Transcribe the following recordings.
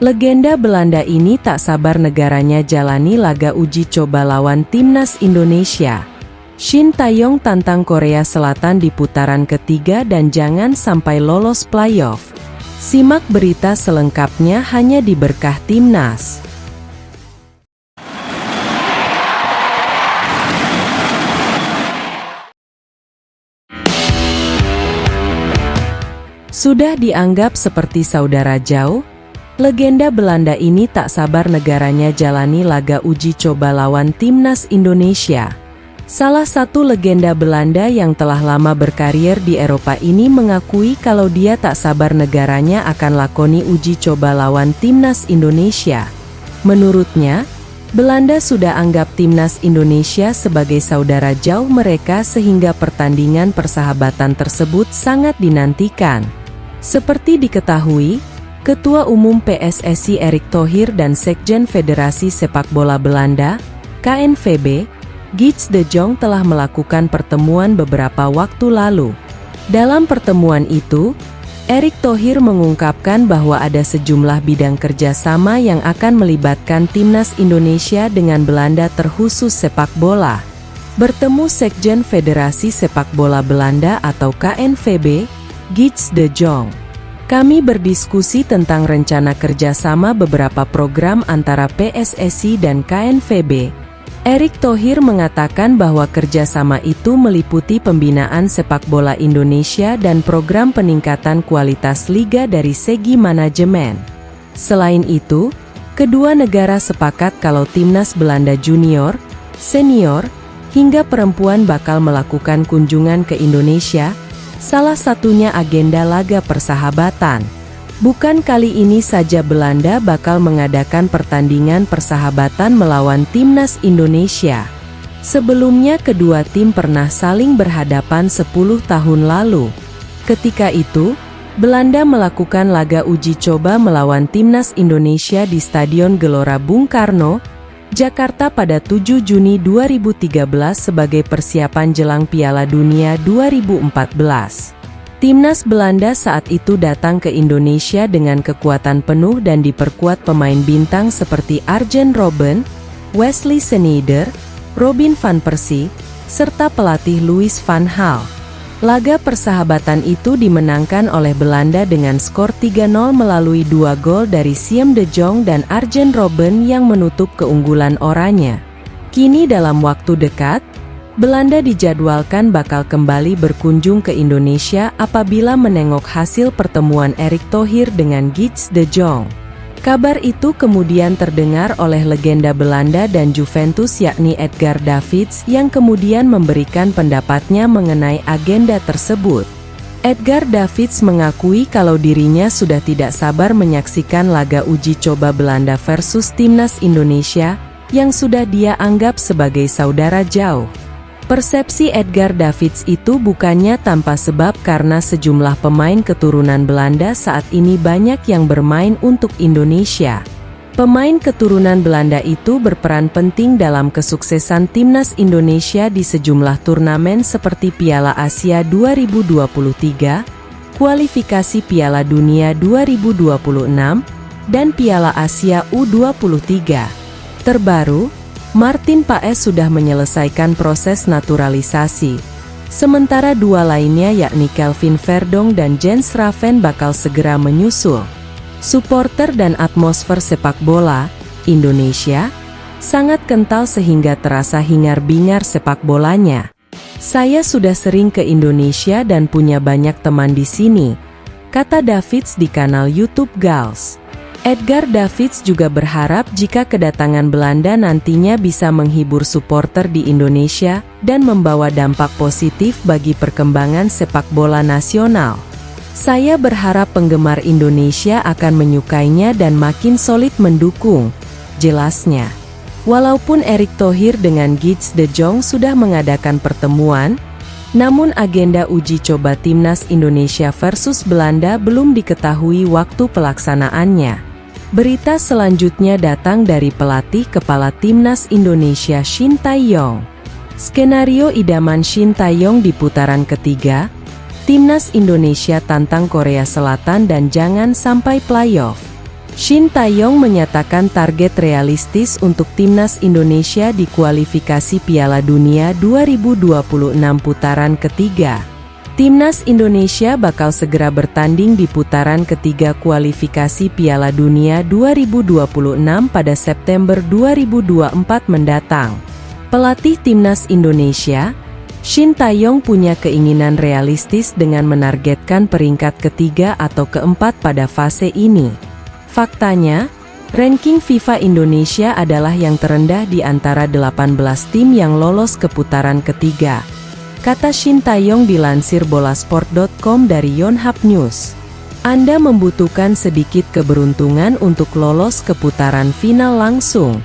Legenda Belanda ini tak sabar negaranya jalani laga uji coba lawan timnas Indonesia. Shin Tae-yong tantang Korea Selatan di putaran ketiga dan jangan sampai lolos playoff. Simak berita selengkapnya hanya di Berkah Timnas. Sudah dianggap seperti saudara jauh, legenda Belanda ini tak sabar negaranya jalani laga uji coba lawan timnas Indonesia. Salah satu legenda Belanda yang telah lama berkarir di Eropa ini mengakui kalau dia tak sabar negaranya akan lakoni uji coba lawan timnas Indonesia. Menurutnya, Belanda sudah anggap timnas Indonesia sebagai saudara jauh mereka sehingga pertandingan persahabatan tersebut sangat dinantikan. Seperti diketahui, Ketua Umum PSSI Erick Thohir dan Sekjen Federasi Sepak Bola Belanda, KNVB, Guts de Jong telah melakukan pertemuan beberapa waktu lalu. Dalam pertemuan itu, Erick Thohir mengungkapkan bahwa ada sejumlah bidang kerjasama yang akan melibatkan timnas Indonesia dengan Belanda terkhusus sepak bola. Bertemu Sekjen Federasi Sepak Bola Belanda atau KNVB, Guts de Jong. Kami berdiskusi tentang rencana kerjasama beberapa program antara PSSI dan KNVB. Erick Thohir mengatakan bahwa kerjasama itu meliputi pembinaan sepak bola Indonesia dan program peningkatan kualitas liga dari segi manajemen. Selain itu, kedua negara sepakat kalau timnas Belanda junior, senior, hingga perempuan bakal melakukan kunjungan ke Indonesia. Salah satunya agenda laga persahabatan. Bukan kali ini saja Belanda bakal mengadakan pertandingan persahabatan melawan timnas Indonesia. Sebelumnya kedua tim pernah saling berhadapan 10 tahun lalu. Ketika itu, Belanda melakukan laga uji coba melawan timnas Indonesia di Stadion Gelora Bung Karno, Jakarta pada 7 Juni 2013 sebagai persiapan jelang Piala Dunia 2014. Timnas Belanda saat itu datang ke Indonesia dengan kekuatan penuh dan diperkuat pemain bintang seperti Arjen Robben, Wesley Sneijder, Robin van Persie, serta pelatih Louis van Gaal. Laga persahabatan itu dimenangkan oleh Belanda dengan skor 3-0 melalui 2 gol dari Siem de Jong dan Arjen Robben yang menutup keunggulan oranye. Kini dalam waktu dekat, Belanda dijadwalkan bakal kembali berkunjung ke Indonesia apabila menengok hasil pertemuan Erick Thohir dengan Guts de Jong. Kabar itu kemudian terdengar oleh legenda Belanda dan Juventus yakni Edgar Davids yang kemudian memberikan pendapatnya mengenai agenda tersebut. Edgar Davids mengakui kalau dirinya sudah tidak sabar menyaksikan laga uji coba Belanda versus timnas Indonesia yang sudah dia anggap sebagai saudara jauh. Persepsi Edgar Davids itu bukannya tanpa sebab karena sejumlah pemain keturunan Belanda saat ini banyak yang bermain untuk Indonesia. Pemain keturunan Belanda itu berperan penting dalam kesuksesan timnas Indonesia di sejumlah turnamen seperti Piala Asia 2023, kualifikasi Piala Dunia 2026, dan Piala Asia U23. Terbaru, Martin Paes sudah menyelesaikan proses naturalisasi. Sementara dua lainnya yakni Kelvin Verdong dan Jens Raven bakal segera menyusul. Suporter dan atmosfer sepak bola Indonesia sangat kental sehingga terasa hingar-bingar sepak bolanya. Saya sudah sering ke Indonesia dan punya banyak teman di sini, kata Davids di kanal YouTube Gals. Edgar Davids juga berharap jika kedatangan Belanda nantinya bisa menghibur suporter di Indonesia dan membawa dampak positif bagi perkembangan sepak bola nasional. Saya berharap penggemar Indonesia akan menyukainya dan makin solid mendukung, jelasnya. Walaupun Erick Thohir dengan Guts de Jong sudah mengadakan pertemuan, namun agenda uji coba timnas Indonesia versus Belanda belum diketahui waktu pelaksanaannya. Berita selanjutnya datang dari pelatih kepala timnas Indonesia Shin Tae-yong. Skenario idaman Shin Tae-yong di putaran ketiga, timnas Indonesia tantang Korea Selatan dan jangan sampai playoff. Shin Tae-yong menyatakan target realistis untuk timnas Indonesia di kualifikasi Piala Dunia 2026 putaran ketiga. Timnas Indonesia bakal segera bertanding di putaran ketiga kualifikasi Piala Dunia 2026 pada September 2024 mendatang. Pelatih timnas Indonesia, Shin Tae-yong punya keinginan realistis dengan menargetkan peringkat ketiga atau keempat pada fase ini. Faktanya, ranking FIFA Indonesia adalah yang terendah di antara 18 tim yang lolos ke putaran ketiga, kata Shin Tae-yong dilansir bolasport.com dari Yonhap News. Anda membutuhkan sedikit keberuntungan untuk lolos ke putaran final langsung.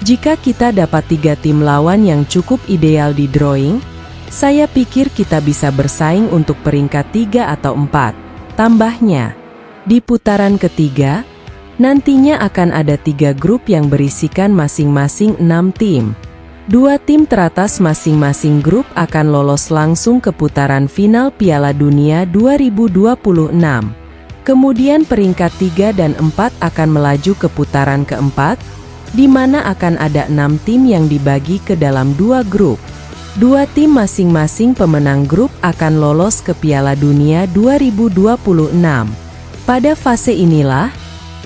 Jika kita dapat 3 tim lawan yang cukup ideal di drawing, saya pikir kita bisa bersaing untuk peringkat 3 atau 4, tambahnya. Di putaran ketiga, nantinya akan ada 3 grup yang berisikan masing-masing 6 tim. 2 tim teratas masing-masing grup akan lolos langsung ke putaran final Piala Dunia 2026. Kemudian peringkat 3 dan 4 akan melaju ke putaran keempat, di mana akan ada 6 tim yang dibagi ke dalam 2 grup. 2 tim masing-masing pemenang grup akan lolos ke Piala Dunia 2026. Pada fase inilah,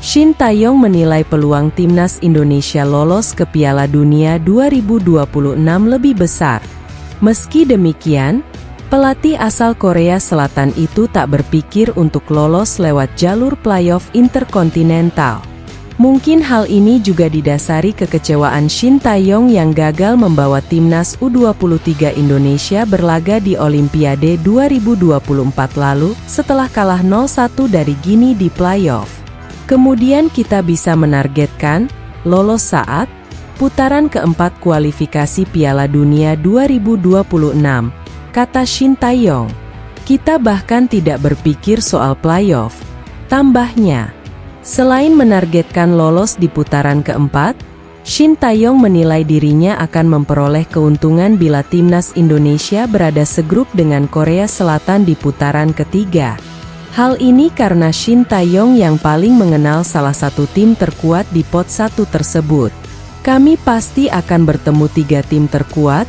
Shin Tae-yong menilai peluang timnas Indonesia lolos ke Piala Dunia 2026 lebih besar. Meski demikian, pelatih asal Korea Selatan itu tak berpikir untuk lolos lewat jalur playoff interkontinental. Mungkin hal ini juga didasari kekecewaan Shin Tae-yong yang gagal membawa timnas U23 Indonesia berlaga di Olimpiade 2024 lalu setelah kalah 0-1 dari Guinea di playoff. Kemudian kita bisa menargetkan lolos saat putaran keempat kualifikasi Piala Dunia 2026, kata Shin Tae-yong. Kita bahkan tidak berpikir soal playoff, tambahnya. Selain menargetkan lolos di putaran keempat, Shin Tae-yong menilai dirinya akan memperoleh keuntungan bila timnas Indonesia berada segrup dengan Korea Selatan di putaran ketiga. Hal ini karena Shin Tae-yong yang paling mengenal salah satu tim terkuat di pot 1 tersebut. Kami pasti akan bertemu 3 tim terkuat,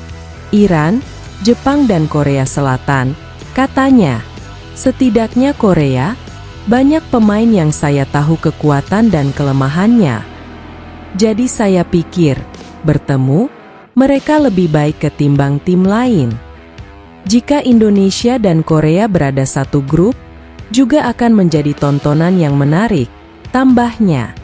Iran, Jepang dan Korea Selatan, katanya. Setidaknya Korea, banyak pemain yang saya tahu kekuatan dan kelemahannya. Jadi saya pikir, bertemu, mereka lebih baik ketimbang tim lain. Jika Indonesia dan Korea berada satu grup, juga akan menjadi tontonan yang menarik, tambahnya.